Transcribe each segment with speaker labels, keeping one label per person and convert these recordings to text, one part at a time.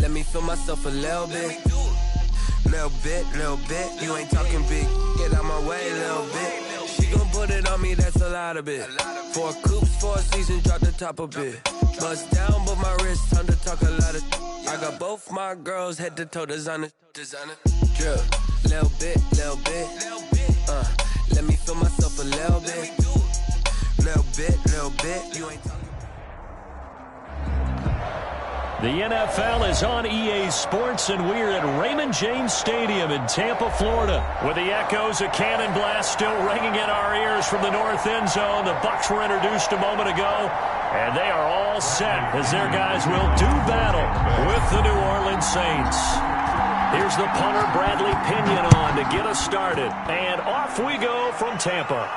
Speaker 1: let me feel myself a little bit. Little bit, you ain't talking big. Get out my way, little bit. She gon' put it on me, that's a lot of it. 4 coops, 4 seasons, drop the top a bit. Bust down, but my wrist, time to talk a lot of. I got both my girls head to toe designer. Drip, little bit. Let me feel myself a little bit. Little bit, you ain't talking.
Speaker 2: The NFL is on EA Sports, and we're at Raymond James Stadium in Tampa, Florida, with the echoes of cannon blast still ringing in our ears from the north end zone. The Bucs were introduced a moment ago, and they are all set as their guys will do battle with the New Orleans Saints. Here's the punter, Bradley Pinion, on to get us started, and off we go from Tampa.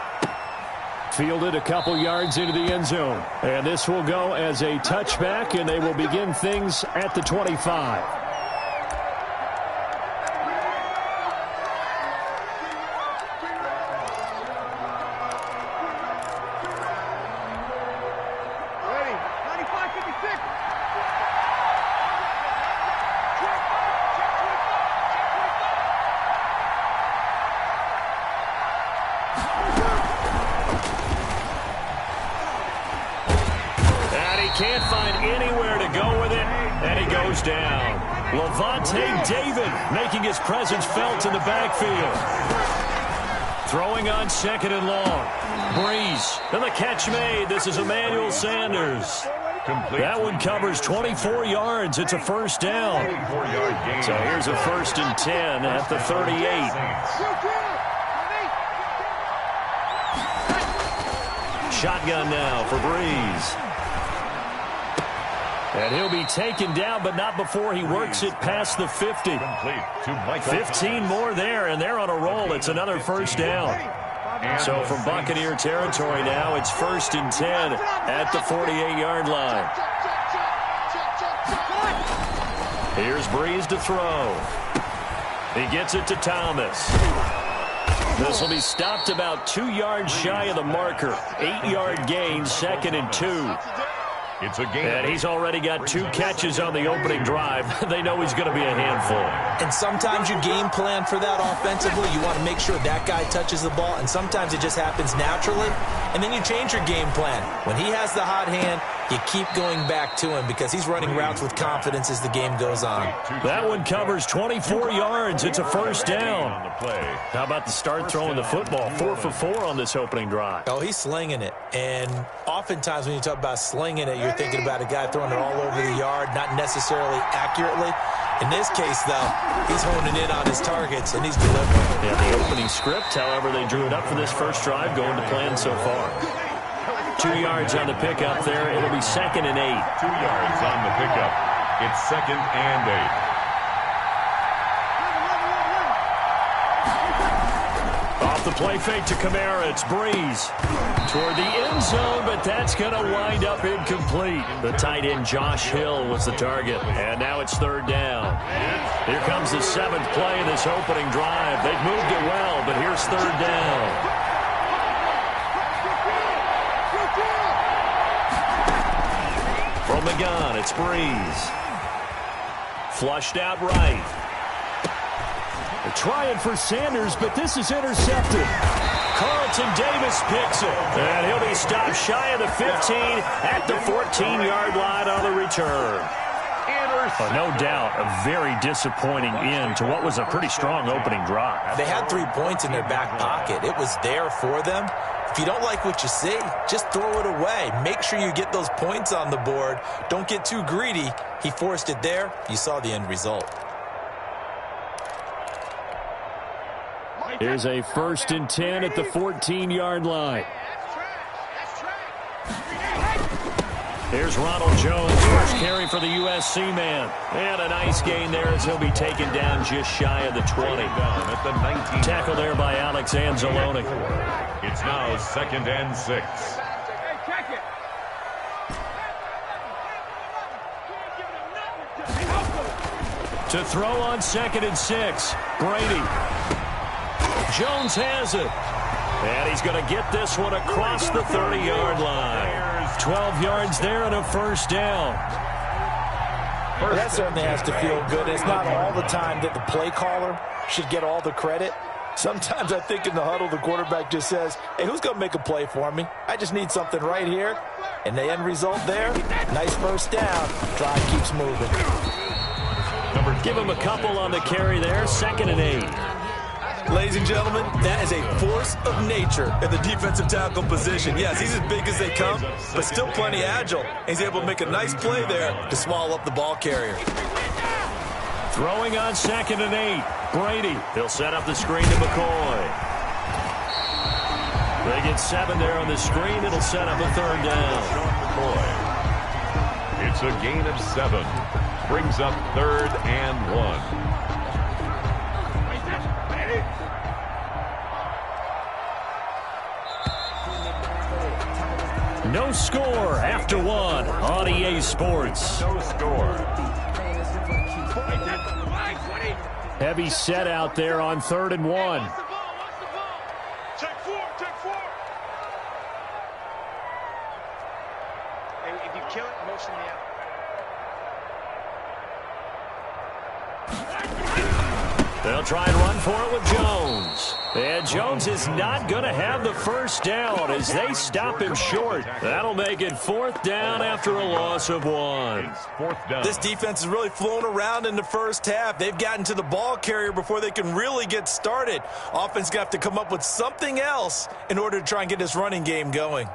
Speaker 2: Fielded a couple yards into the end zone. And this will go as a touchback, and they will begin things at the 25.
Speaker 3: Can't find anywhere to go with it, and he goes down. Lavonte David making his presence felt in the backfield. Throwing on 2nd and long. Breeze, and the catch made. This is Emmanuel Sanders. That one covers 24 yards. It's a first down. So here's a 1st and 10 at the 38. Shotgun now for Breeze. And he'll be taken down, but not before he works it past the 50. 15 more there, and they're on a roll. It's another first down. So from Buccaneer territory now, it's 1st and 10 at the 48-yard line. Here's Breeze to throw. He gets it to Thomas. This will be stopped about 2 yards shy of the marker. 8-yard gain, 2nd and 2.
Speaker 4: It's a game.
Speaker 3: And he's already got 2 catches on the opening drive. They know he's going to be a handful.
Speaker 5: And sometimes you game plan for that offensively. You want to make sure that guy touches the ball, and sometimes it just happens naturally. And then you change your game plan. When he has the hot hand, you keep going back to him because he's running routes with confidence as the game goes on.
Speaker 3: That one covers 24 yards. It's a first down. How about the start throwing the football? 4 for 4 on this opening drive.
Speaker 5: Oh, he's slinging it. And oftentimes when you talk about slinging it, you're thinking about a guy throwing it all over the yard, not necessarily accurately. In this case, though, he's honing in on his targets, and he's delivering.
Speaker 3: Yeah, the opening script, however, they drew it up for this first drive, going to plan so far. 2 yards on the pickup there. It'll be 2nd and 8.
Speaker 4: 2 yards on the pickup. It's 2nd and 8.
Speaker 3: Off the play fake to Kamara, it's Breeze. Toward the end zone, but that's going to wind up incomplete. The tight end Josh Hill was the target, and now it's 3rd down. Here comes the 7th play of this opening drive. They've moved it well, but here's 3rd down. From the gun, it's Breeze. Flushed out right. They're trying for Sanders, but this is intercepted. Carlton Davis picks it. And he'll be stopped shy of the 15 at the 14-yard line on the return. No doubt a very disappointing end to what was a pretty strong opening drive.
Speaker 5: They had 3 points in their back pocket. It was there for them. If you don't like what you see, just throw it away. Make sure you get those points on the board. Don't get too greedy. He forced it there. You saw the end result.
Speaker 3: Here's a 1st and 10 at the 14-yard line. Here's Ronald Jones, first carry for the USC man. And a nice gain there as he'll be taken down just shy of the 20. Tackle there by Alex Anzalone.
Speaker 4: It's now 2nd and 6.
Speaker 3: To throw on 2nd and 6, Brady. Jones has it. And he's going to get this one across the 30-yard line. 12 yards there and a first down.
Speaker 5: Well, that certainly has to feel good. It's not all the time that the play caller should get all the credit. Sometimes I think in the huddle, the quarterback just says, hey, who's going to make a play for me? I just need something right here. And the end result there, nice first down. Drive keeps moving.
Speaker 2: Give him a couple on the carry there, 2nd and 8.
Speaker 5: Ladies and gentlemen, that is a force of nature at the defensive tackle position. Yes, he's as big as they come, but still plenty agile. He's able to make a nice play there to swallow up the ball carrier.
Speaker 2: Throwing on 2nd and 8. Brady, he'll set up the screen to McCoy. They get 7 there on the screen. It'll set up a 3rd down.
Speaker 4: McCoy. It's a gain of 7. Brings up 3rd and 1.
Speaker 2: No score after 1 on EA Sports.
Speaker 4: No score.
Speaker 2: Heavy set out there on 3rd and 1.
Speaker 6: Check 4. Hey, if you kill it, motion me out.
Speaker 2: They'll try and run for it with Jones. And Jones is not going to have the first down as they stop him short. That'll make it 4th down after a loss of 1.
Speaker 4: It's 4th down.
Speaker 5: This defense is really flown around in the first half. They've gotten to the ball carrier before they can really get started. Offense got to come up with something else in order to try and get this running game going.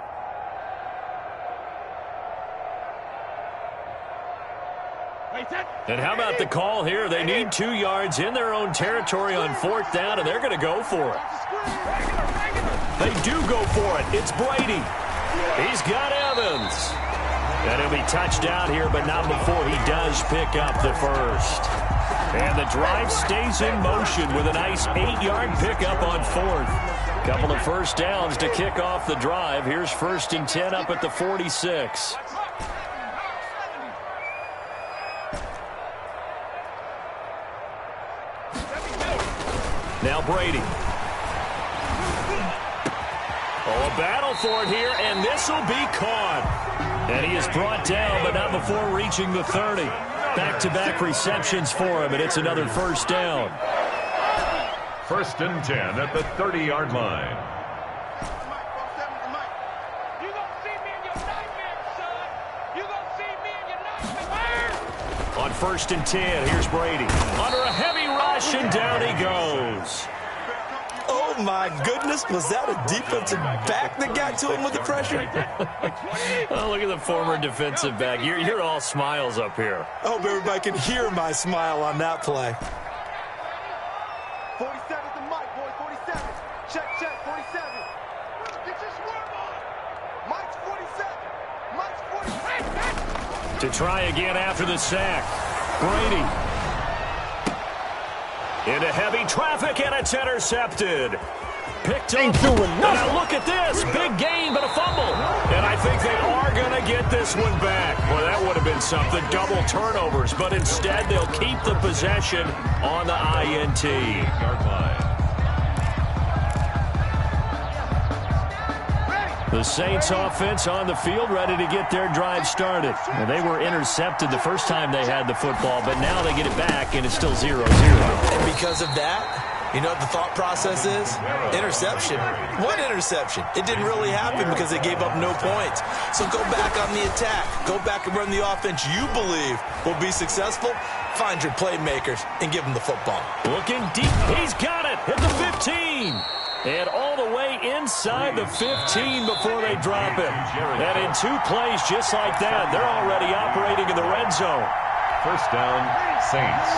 Speaker 2: And how about the call here? They need 2 yards in their own territory on 4th down, and they're going to go for it. They do go for it. It's Brady. He's got Evans. And he'll be touched out here, but not before he does pick up the first. And the drive stays in motion with a nice 8-yard pickup on 4th. Couple of first downs to kick off the drive. Here's 1st and 10 up at the 46. Now Brady. Oh, a battle for it here, and this will be caught. And he is brought down, but not before reaching the 30. Back-to-back receptions for him, and it's another first down.
Speaker 4: 1st and 10 at the 30-yard line.
Speaker 2: On 1st and 10, here's Brady. Under a heavy rush, and down he goes.
Speaker 5: Oh, my goodness. Was that a defensive back that got to him with the pressure?
Speaker 2: Oh, look at the former defensive back. You're all smiles up here.
Speaker 5: I hope everybody can hear my smile on that play.
Speaker 6: 47's the mic, boy. 47. Check, 47. Get your swerve on. Mike's 47.
Speaker 2: To try again after the sack. Brady. Into heavy traffic, and it's intercepted. Picked up. Now look at this. Big gain, but a fumble. And I think they are going to get this one back. Well, that would have been something. Double turnovers. But instead, they'll keep the possession on the INT. The Saints offense on the field, ready to get their drive started. And they were intercepted the first time they had the football, but now they get it back, and it's still 0-0.
Speaker 5: And because of that, you know what the thought process is? Interception. What interception? It didn't really happen because they gave up no points. So go back on the attack. Go back and run the offense you believe will be successful. Find your playmakers and give them the football.
Speaker 2: Looking deep. He's got it at the 15. And all the way inside the 15 before they drop it. And in 2 plays just like that, they're already operating in the red zone.
Speaker 4: 1st down, Saints.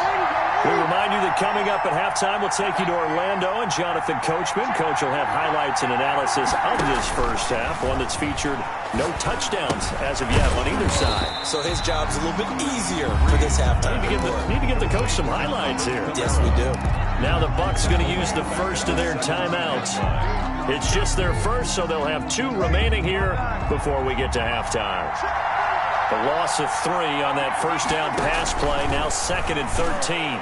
Speaker 2: We remind you that coming up at halftime, we'll take you to Orlando and Jonathan Coachman. Coach will have highlights and analysis of this first half, one that's featured no touchdowns as of yet on either side.
Speaker 5: So his job's a little bit easier for this halftime.
Speaker 2: Need to give the coach some highlights here.
Speaker 5: Yes, we do.
Speaker 2: Now the Bucs going to use the first of their timeouts. It's just their first, so they'll have 2 remaining here before we get to halftime. A loss of 3 on that first down pass play. Now 2nd and 13.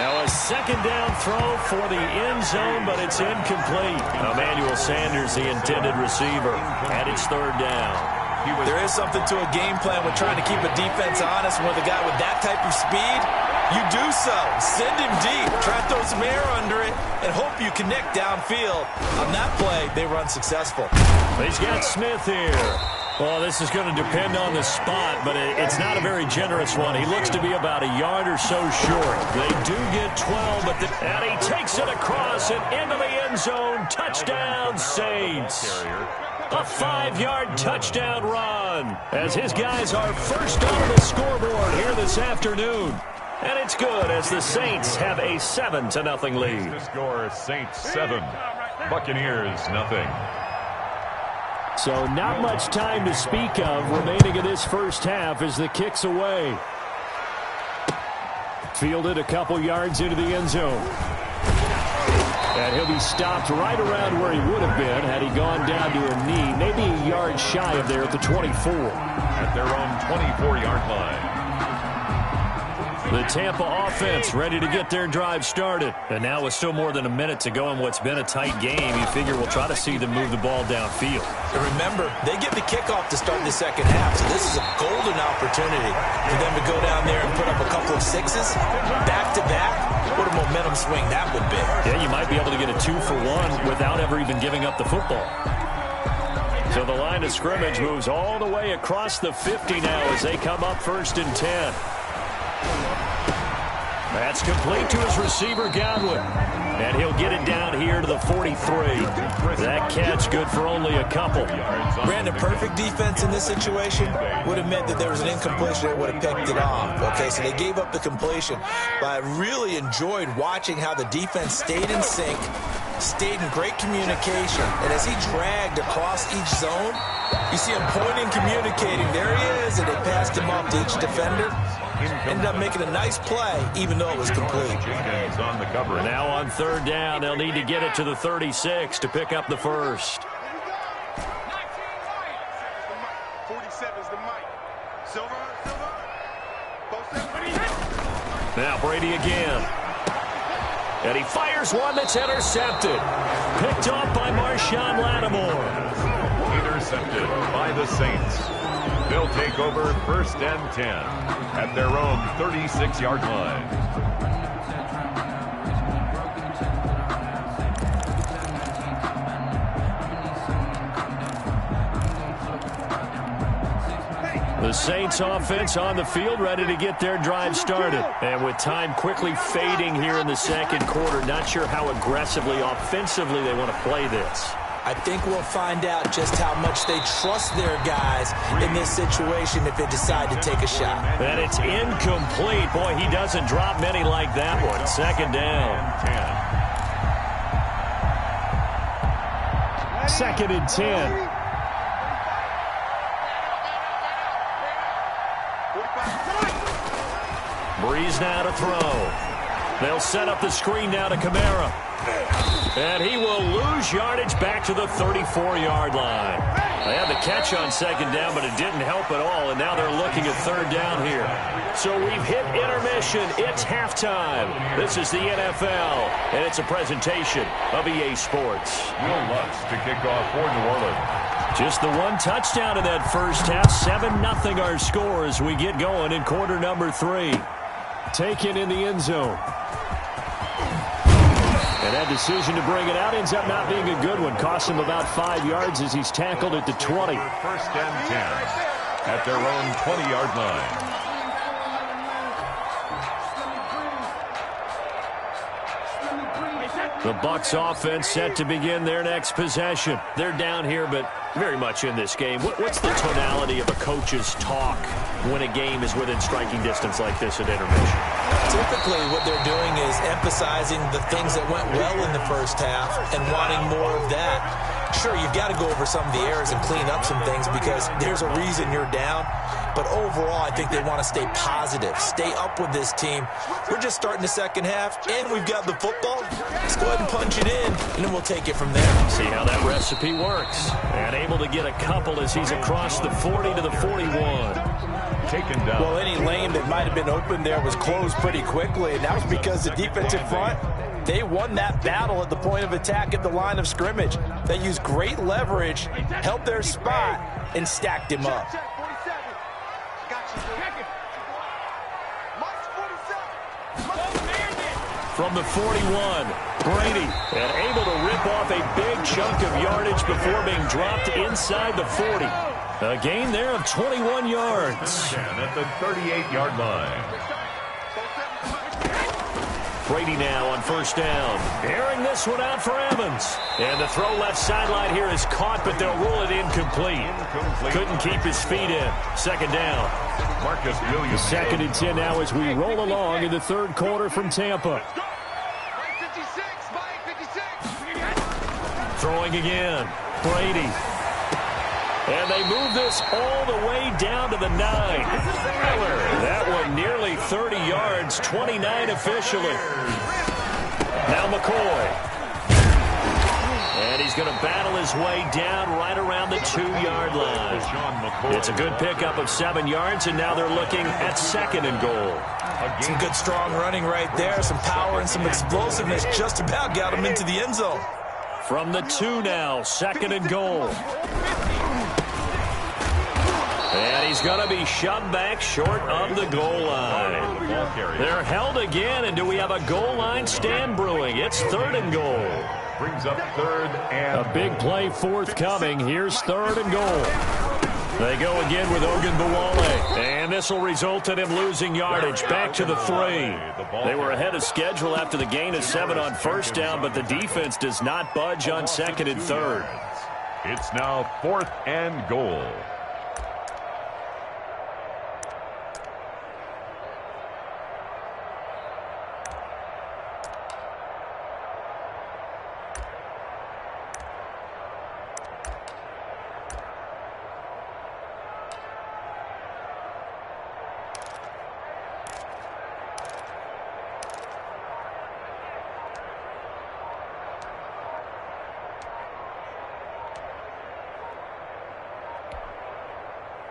Speaker 2: Now a 2nd down throw for the end zone, but it's incomplete. Emmanuel Sanders, the intended receiver, and it's 3rd down.
Speaker 5: There is something to a game plan with trying to keep a defense honest. With a guy with that type of speed, you do so. Send him deep. Try to throw some air under it and hope you connect downfield. On that play, they run successful.
Speaker 2: He's got Smith here. Well, this is going to depend on the spot, but it's not a very generous one. He looks to be about a yard or so short. They do get 12, and he takes it across and into the end zone. Touchdown, Saints. A 5-yard touchdown run as his guys are first on the scoreboard here this afternoon. And it's good as the Saints have a 7-0 lead.
Speaker 4: The score, Saints 7, Buccaneers 0.
Speaker 2: So not much time to speak of remaining in this first half as the kick's away. Fielded a couple yards into the end zone. And he'll be stopped right around where he would have been had he gone down to a knee, maybe a yard shy of there at the 24.
Speaker 4: At their own 24-yard line.
Speaker 2: The Tampa offense ready to get their drive started. And now with still more than a minute to go in what's been a tight game, you figure we'll try to see them move the ball downfield.
Speaker 5: And remember, they get the kickoff to start the second half, so this is a golden opportunity for them to go down there and put up a couple of sixes back-to-back. What a momentum swing that would be.
Speaker 2: Yeah, you might be able to get a 2-for-1 without ever even giving up the football. So the line of scrimmage moves all the way across the 50 now as they come up 1st and 10. That's complete to his receiver, Godwin. And he'll get it down here to the 43. That catch good for only a couple.
Speaker 5: Brandon, perfect defense in this situation would have meant that there was an incompletion that would have picked it off. Okay, so they gave up the completion. But I really enjoyed watching how the defense stayed in sync, stayed in great communication. And as he dragged across each zone, you see him pointing, communicating. There he is, and they passed him off to each defender. Ended up making a nice play, even though it was complete.
Speaker 4: On the cover.
Speaker 2: Now on 3rd down, they'll need to get it to the 36 to pick up the first.
Speaker 6: 47's the mic. Silver.
Speaker 2: Now Brady again. And he fires one that's intercepted. Picked off by Marshawn Lattimore.
Speaker 4: Intercepted by the Saints. They'll take over 1st and 10 at their own 36-yard line.
Speaker 2: The Saints offense on the field ready to get their drive started. And with time quickly fading here in the second quarter, not sure how aggressively, offensively they want to play this.
Speaker 5: I think we'll find out just how much they trust their guys in this situation if they decide to take a shot.
Speaker 2: And it's incomplete. Boy, he doesn't drop many like that one. 2nd down. 2nd and 10. Breeze now to throw. They'll set up the screen now to Kamara. And he will lose yardage back to the 34-yard line. They had the catch on 2nd down, but it didn't help at all, and now they're looking at 3rd down here. So we've hit intermission. It's halftime. This is the NFL, and it's a presentation of EA Sports.
Speaker 4: Will Lutz to kick off for New Orleans.
Speaker 2: Just the one touchdown in that first half. 7-0 our score as we get going in quarter number 3. Taken in the end zone. And that decision to bring it out ends up not being a good one. Cost him about 5 yards as he's tackled at the 20.
Speaker 4: 1st and 10 at their own 20-yard line.
Speaker 2: The Bucs offense set to begin their next possession. They're down here, but very much in this game. What's the tonality of a coach's talk when a game is within striking distance like this at intermission?
Speaker 5: Typically, what they're doing is emphasizing the things that went well in the first half and wanting more of that. Sure, you've got to go over some of the errors and clean up some things because there's a reason you're down. But overall, I think they want to stay positive, stay up with this team. We're just starting the second half, and we've got the football. Let's go ahead and punch it in, and then we'll take it from there.
Speaker 2: See how that recipe works. And able to get a couple as he's across the 40 to the 41.
Speaker 4: Taken down.
Speaker 5: Well, any lane that might have been open there was closed pretty quickly, and that was because the defensive front They won that battle at the point of attack at the line of scrimmage. They used great leverage, held their spot, and stacked him up.
Speaker 6: Check, 47. Got you, dude. Mike's 47.
Speaker 2: From the 41, Brady, and able to rip off a big chunk of yardage before being dropped inside the 40. A gain there of 21 yards.
Speaker 4: At the 38-yard line.
Speaker 2: Brady now on first down. Airing this one out for Evans. And the throw left sideline here is caught, but they'll rule it incomplete. Couldn't keep his feet in. Second down.
Speaker 4: Marcus Williams.
Speaker 2: Second and 10 now as we roll along in the third quarter from Tampa.
Speaker 6: Mike 56, Mike 56.
Speaker 2: Throwing again. Brady. And they move this all the way down to the 9. That one nearly 30 yards, 29 officially. Now McCoy. And he's going to battle his way down right around the 2-yard line. It's a good pickup of 7 yards, and now they're looking at second and goal.
Speaker 5: Some good strong running right there, some power and some explosiveness. Just about got him into the end zone.
Speaker 2: From the 2 now, second and goal. And he's going to be shoved back short of the goal line. They're held again, and do we have a goal line stand brewing? It's third and goal.
Speaker 4: Brings up third and
Speaker 2: a big play forthcoming. Here's third and goal. They go again with Ogunbowale. And this will result in him losing yardage back to the 3. They were ahead of schedule after the gain of 7 on first down, but the defense does not budge on second and third.
Speaker 4: It's now fourth and goal.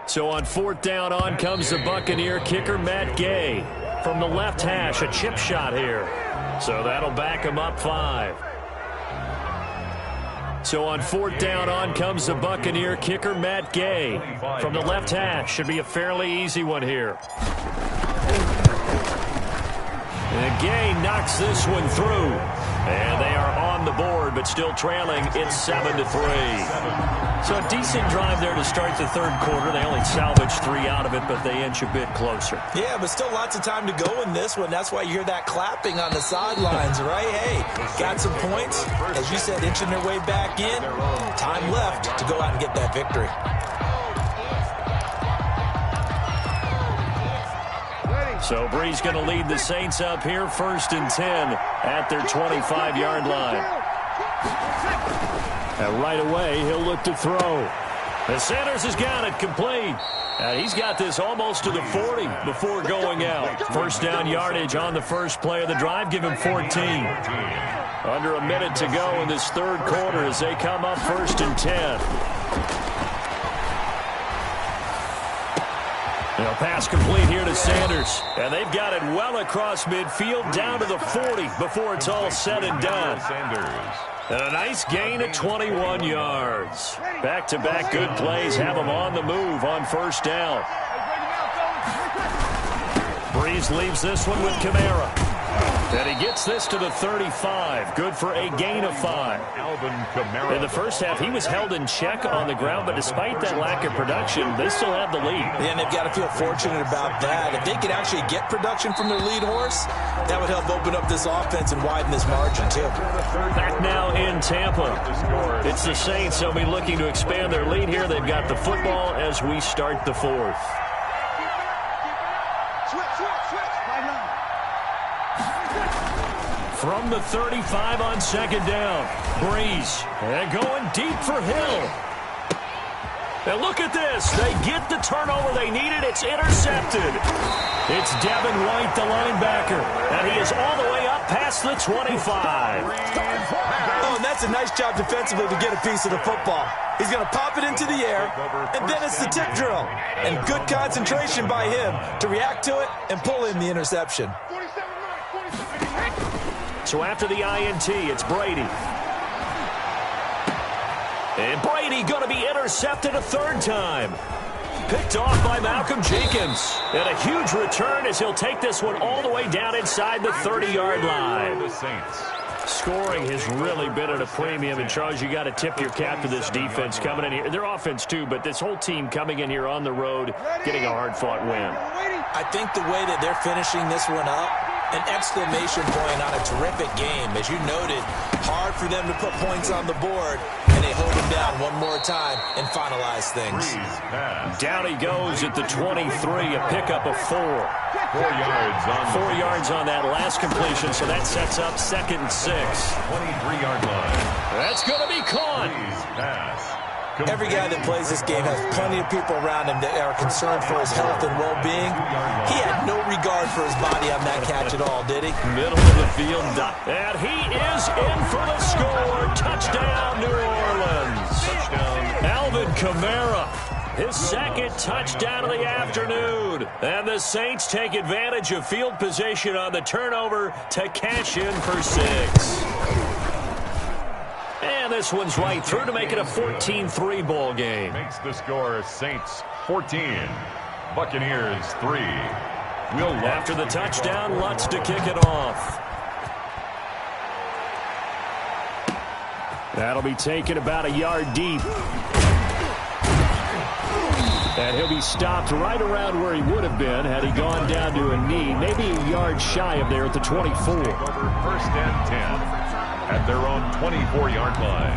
Speaker 2: So on fourth down, on comes the Buccaneer kicker, Matt Gay. From the left hash, a chip shot here. So that'll back him up 5. So on fourth down, on comes the Buccaneer kicker, Matt Gay. From the left hash, should be a fairly easy one here. And Gay knocks this one through. And they are on the board, but still trailing. It's 7-3. So a decent drive there to start the third quarter. They only salvaged 3 out of it, but they inch a bit closer.
Speaker 5: Yeah, but still lots of time to go in this one. That's why you hear that clapping on the sidelines, right? Hey, got some points. As you said, inching their way back in. Time left to go out and get that victory.
Speaker 2: So Brees going to lead the Saints up here, first and 10 at their 25-yard line. And right away, he'll look to throw. And Sanders has got it complete. And he's got this almost to the 40 before going out. First down yardage on the first play of the drive. Give him 14. Under a minute to go in this third quarter as they come up first and 10. They'll pass complete here to Sanders. And they've got it well across midfield down to the 40 before it's all said and done. And a nice gain of 21 yards. Back-to-back good plays have them on the move on first down. Brees leaves this one with Kamara. And he gets this to the 35. Good for a gain of 5. In the first half, he was held in check on the ground, but despite that lack of production, they still have the lead.
Speaker 5: Yeah, and they've got to feel fortunate about that. If they could actually get production from their lead horse, that would help open up this offense and widen this margin, too.
Speaker 2: Back now in Tampa. It's the Saints. They'll be looking to expand their lead here. They've got the football as we start the fourth. From the 35 on second down, Brees. And going deep for Hill. And look at this. They get the turnover they needed. It's intercepted. It's Devin White, the linebacker. And he is all the way up past the 25.
Speaker 5: Oh, and that's a nice job defensively to get a piece of the football. He's going to pop it into the air, and then it's the tip drill. And good concentration by him to react to it and pull in the interception.
Speaker 2: So after the INT, it's Brady. And Brady going to be intercepted a third time. Picked off by Malcolm Jenkins. And a huge return as he'll take this one all the way down inside the 30-yard line.
Speaker 4: The Saints.
Speaker 2: Scoring has really been at a premium. And, Charles, you got to tip your cap to this defense coming in here. Their offense, too, but this whole team coming in here on the road, getting a hard-fought win.
Speaker 5: I think the way that they're finishing this one up, an exclamation point on a terrific game. As you noted, hard for them to put points on the board, and they hold them down one more time and finalize things.
Speaker 2: Down he goes at the 23, a pickup of 4.
Speaker 4: 4
Speaker 2: yards on that last completion, so that sets up 2nd and 6.
Speaker 4: 23-yard line.
Speaker 2: That's going to be caught.
Speaker 5: Every guy that plays this game has plenty of people around him that are concerned for his health and well-being. He had no regard for his body on that catch at all, did he?
Speaker 2: Middle of the field. And he is in for the score. Touchdown, New Orleans. Alvin Kamara, his 2nd touchdown of the afternoon. And the Saints take advantage of field position on the turnover to cash in for 6. And this one's right through to make it a 14-3 ball game.
Speaker 4: Makes the score Saints 14, Buccaneers 3.
Speaker 2: After the touchdown, Lutz to kick it off. That'll be taken about a yard deep. And he'll be stopped right around where he would have been had he gone down to a knee, maybe a yard shy of there at the 24.
Speaker 4: Over 1st and 10 at their own 24-yard line.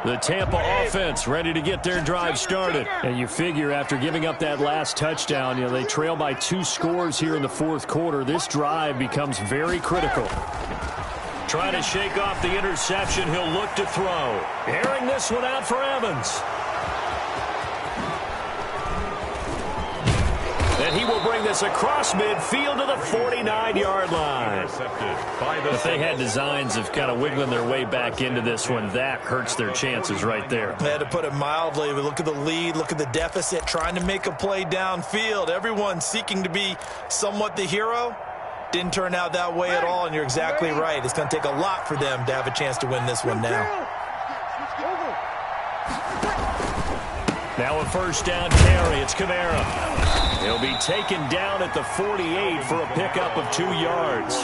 Speaker 2: The Tampa offense ready to get their drive started. And you figure after giving up that last touchdown, they trail by 2 scores here in the 4th quarter. This drive becomes very critical. Trying to shake off the interception, he'll look to throw. Airing this one out for Evans. And he will bring this across midfield to the 49-yard line. If they had designs of kind of wiggling their way back into this one, that hurts their chances right there.
Speaker 5: They had to put it mildly. Look at the lead, look at the deficit, trying to make a play downfield. Everyone seeking to be somewhat the hero. Didn't turn out that way at all, and you're exactly right. It's going to take a lot for them to have a chance to win this one now.
Speaker 2: Now a 1st down carry. It's Kamara. He'll be taken down at the 48 for a pickup of 2 yards.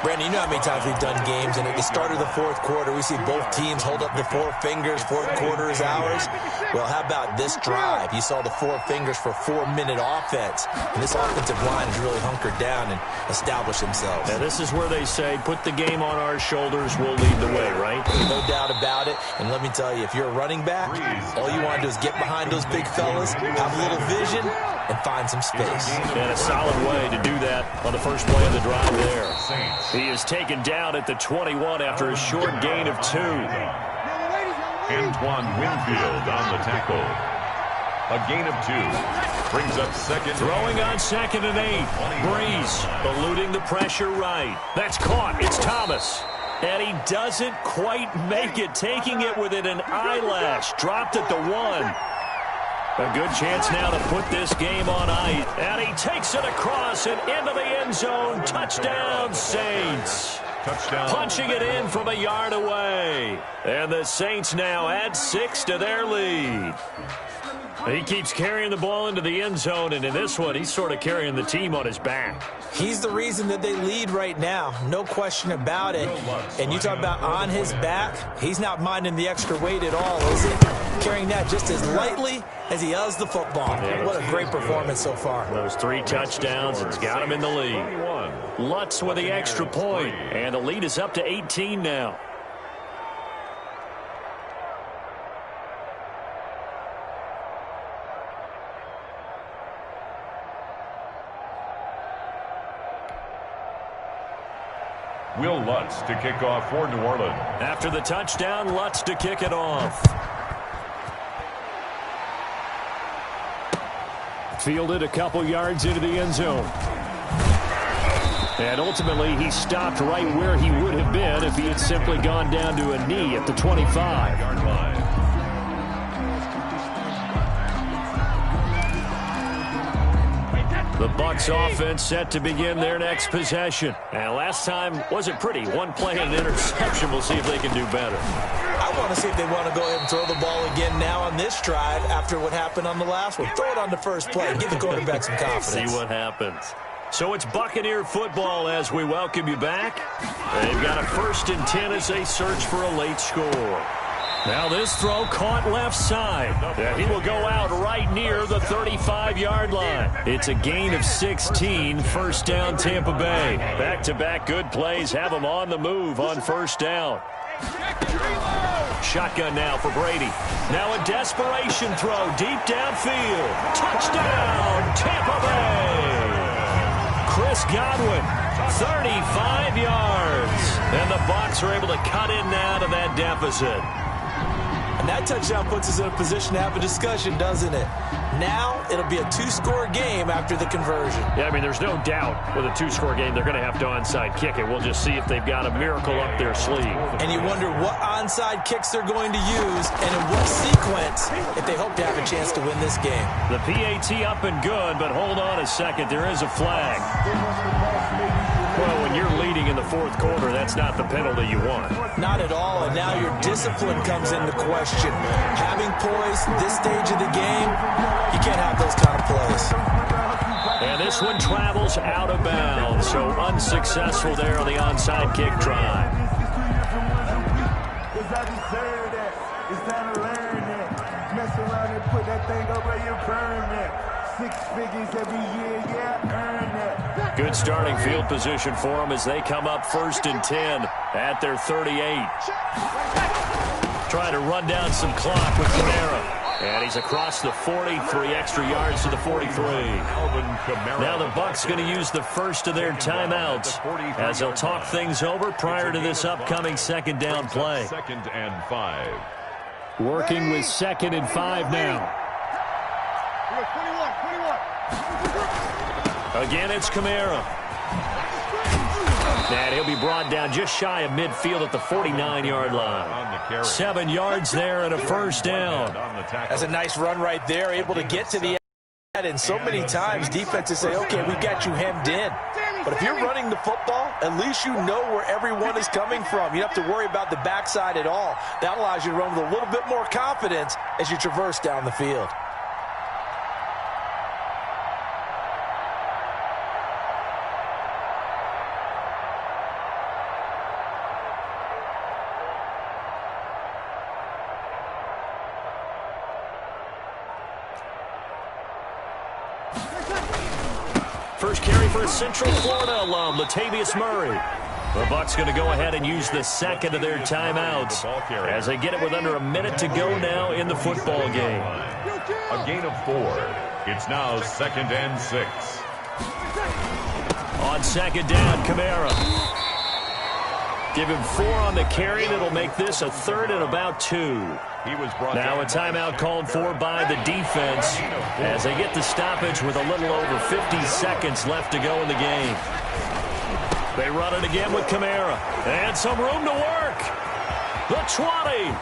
Speaker 5: Brandon, you know how many times we've done games, and at the start of the 4th quarter, we see both teams hold up the 4 fingers, 4th quarter is ours. Well, how about this drive? You saw the 4 fingers for 4-minute offense, and this offensive line has really hunkered down and established themselves.
Speaker 2: Now, this is where they say, put the game on our shoulders, we'll lead the way, right?
Speaker 5: No doubt about it, and let me tell you, if you're a running back, all you want to do is get behind those big fellas, have a little vision, and find some space.
Speaker 2: And a solid way to do that on the first play of the drive there. He is taken down at the 21 after a short gain of 2.
Speaker 4: Antoine Winfield on the tackle. A gain of 2. Brings up 2nd.
Speaker 2: Throwing on 2nd and 8. Breeze eluding the pressure right. That's caught. It's Thomas. And he doesn't quite make it, taking it within an eyelash. Dropped at the 1. A good chance now to put this game on ice. And he takes it across and into the end zone. Touchdown, Saints.
Speaker 4: Touchdown.
Speaker 2: Punching it in from a yard away. And the Saints now add 6 to their lead. He keeps carrying the ball into the end zone, and in this one, he's sort of carrying the team on his back.
Speaker 5: He's the reason that they lead right now, no question about it. And you talk about on his back, he's not minding the extra weight at all, is he? Carrying that just as lightly as he does the football. What a great performance so far.
Speaker 2: Those 3 touchdowns, it's got him in the lead. Lutz with the extra point, and the lead is up to 18 now.
Speaker 4: Will Lutz to kick off for New Orleans.
Speaker 2: After the touchdown, Lutz to kick it off. Fielded a couple yards into the end zone. And ultimately, he stopped right where he would have been if he had simply gone down to a knee at the 25-yard line. The Bucs offense set to begin their next possession. And last time wasn't pretty. One play and an interception. We'll see if they can do better.
Speaker 5: I want to see if they want to go ahead and throw the ball again now on this drive after what happened on the last one. Throw it on the first play. Give the quarterback some confidence.
Speaker 2: See what happens. So it's Buccaneer football as we welcome you back. They've got a 1st and 10 as they search for a late score. Now this throw caught left side. He will go out right near the 35-yard line. It's a gain of 16, 1st down Tampa Bay. Back-to-back good plays have them on the move on 1st down. Shotgun now for Brady. Now a desperation throw deep downfield. Touchdown, Tampa Bay. Chris Godwin, 35 yards. And the Bucs are able to cut in now to that deficit.
Speaker 5: And that touchdown puts us in a position to have a discussion, doesn't it? Now it'll be a 2-score game after the conversion.
Speaker 2: Yeah, I mean, there's no doubt with a 2-score game they're going to have to onside kick it. We'll just see if they've got a miracle up their sleeve.
Speaker 5: And you wonder what onside kicks they're going to use and in what sequence if they hope to have a chance to win this game.
Speaker 2: The PAT up and good, but hold on a second. There is a flag. Well, when you're leading in the 4th quarter, that's not the penalty you want.
Speaker 5: Not at all, and now your discipline comes into question. Having poise this stage of the game, you can't have those kind of plays.
Speaker 2: And this one travels out of bounds, so unsuccessful there on the onside kick try.
Speaker 6: It's I deserve that. It's time to learn that. Mess around and put that thing over your permit. 6 figures every year, yeah, earn that.
Speaker 2: Good starting field position for them as they come up 1st and 10 at their 38. Trying to run down some clock with Kamara. And he's across the 40, 3 extra yards to the 43. Now the Bucs going to use the first of their timeouts as they'll talk things over prior to this upcoming 2nd down play.
Speaker 4: 2nd and 5.
Speaker 2: Working with 2nd and 5 now. Again, it's Kamara. And he'll be brought down just shy of midfield at the 49-yard line. 7 yards there and a 1st down.
Speaker 5: That's a nice run right there, able to get to the end. And so many times defenses say, okay, we've got you hemmed in. But if you're running the football, at least you know where everyone is coming from. You don't have to worry about the backside at all. That allows you to run with a little bit more confidence as you traverse down the field.
Speaker 2: First carry for a Central Florida alum, Latavius Murray. The Bucs going to go ahead and use the 2nd of their timeouts as they get it with under a minute to go now in the football game.
Speaker 4: A gain of 4. It's now 2nd and 6.
Speaker 2: On 2nd down, Kamara. Give him 4 on the carry, and it'll make this a 3rd and about 2. Now a timeout called for by the defense as they get the stoppage with a little over 50 seconds left to go in the game. They run it again with Kamara. And some room to work. The 20.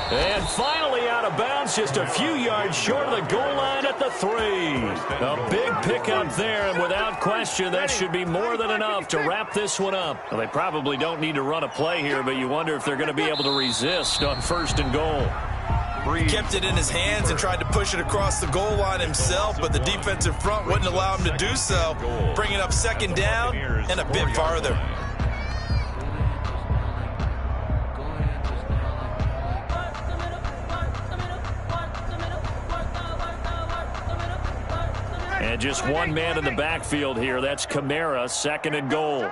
Speaker 2: And finally out of bounds, just a few yards short of the goal line at the 3. A big pickup there, and without question, that should be more than enough to wrap this one up. Well, they probably don't need to run a play here, but you wonder if they're going to be able to resist on 1st and goal.
Speaker 5: Kept it in his hands and tried to push it across the goal line himself, but the defensive front wouldn't allow him to do so. Bringing up 2nd down and a bit farther.
Speaker 2: And just one man in the backfield here. That's Kamara, 2nd and goal.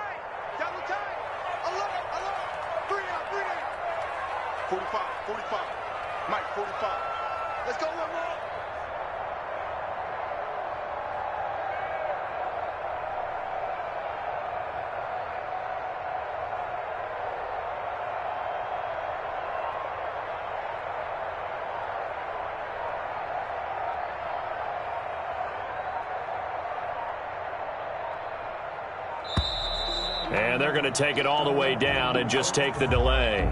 Speaker 6: 45, 45. Mike, 45. Let's go, Leroy.
Speaker 2: And they're going to take it all the way down and just take the delay.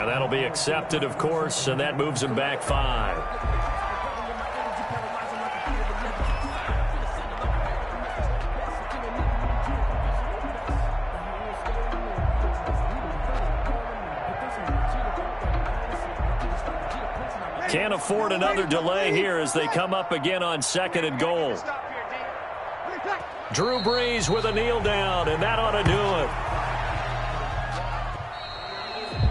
Speaker 2: And that'll be accepted, of course, and that moves him back 5. Can't afford another delay here as they come up again on 2nd and goal. Drew Brees with a kneel down, and that ought to do it.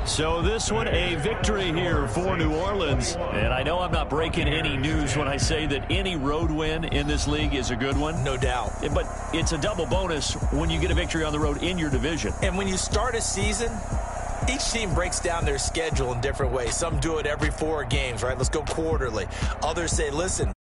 Speaker 2: So this one, a victory here for New Orleans. And I know I'm not breaking any news when I say that any road win in this league is a good one.
Speaker 5: No doubt.
Speaker 2: But it's a double bonus when you get a victory on the road in your division.
Speaker 5: And when you start a season, each team breaks down their schedule in different ways. Some do it every 4 games, right? Let's go quarterly. Others say, listen,